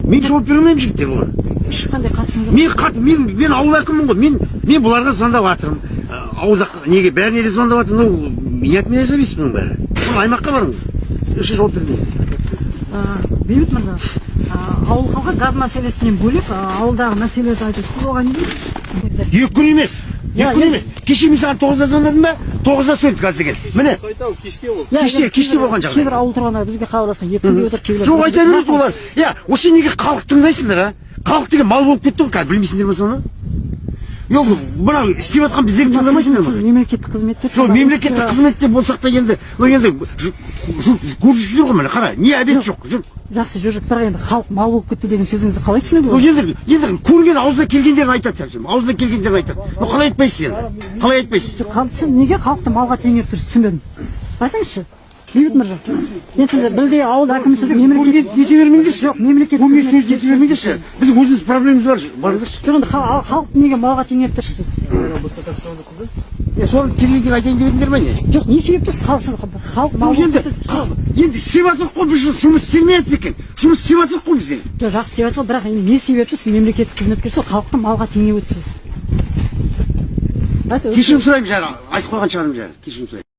Мен жауап бере алмаймын жігіттер бұған. Ешқандай қатысым жоқ. Мен ауыл әкіммін ғой. Мен бұларға звондап жатырмын. Ауылда неге бәріне де звондап жатырмын. Ну, нет меня зависит бұның бәрі. Бұл аймаққа барыңыз. Ешқандай жауап бермеймін. Бейбіт мырза, ауыл халқы газ мәселесінен бөлек ауылдағы мәселелерді айтып, сіз оған не дейсіз? Екі күн емес. Кеше мен саған 9-да звондадым ба? 9-да сөнді газ деген. Міне. Кеште болған жағдай. Кейбір ауыл тұрғындары бізге хабарласқан 2 күнде өтір, кейбіреулер. Жоқ, айта береді олар. Осы неге халық тыңдайсыңдар, а? Халық деген мал болып кетті ғой, қазір білмейсіңдер ме соны? Жоқ, мынау істеп жатқан біздерді тыңдамайсыңдар ма? Сіз мемлекеттік қызметте. Жоқ, мемлекеттік қызметте болсақ та енді көрсетушілер ғой, міне қара, не әдет жоқ, жүр. Жақсы, жүріп бірақ енді халық мал болып кетті деген сөзіңізді қалай түсінуге болады? Енді көрген аузына келгендерін айтады, аузына келгендерін айтады. Қалай айтпайсыз енді? Қалай айт?пайсыз? Сіз неге халықты малға теңеп тұрсыз, түсінбедім. Айтыңызшы. Бейбіт мырза, мен сізді білдей ауыл әкімсіздік мемлекет ете бермеңдерші. жоқ, мемлекет Ондай сөз ете бермеңдерші. Біздің өзіміз проблемамыз бар, барыңыздаршы. жоқ, енді халықты неге малға теңеп тұрсыз? Соны телевизорға айтайын деп едіңдер ме не? Жоқ, не себепті халық мал енді істеп жатырмыз ғой, біз жұмыс істемей жатырмыз екен. жұмыс істеп жатырмыз ғой біздер. жоқ, жақсы істеп жатырсыз, бірақ енді не себепті сіз мемлекеттік қызметкерсіз халықты малға теңеп өтсіз? Кешірім сұраймын жаңа, айтып қойған шығармын жаңа, кешірім сұраймын.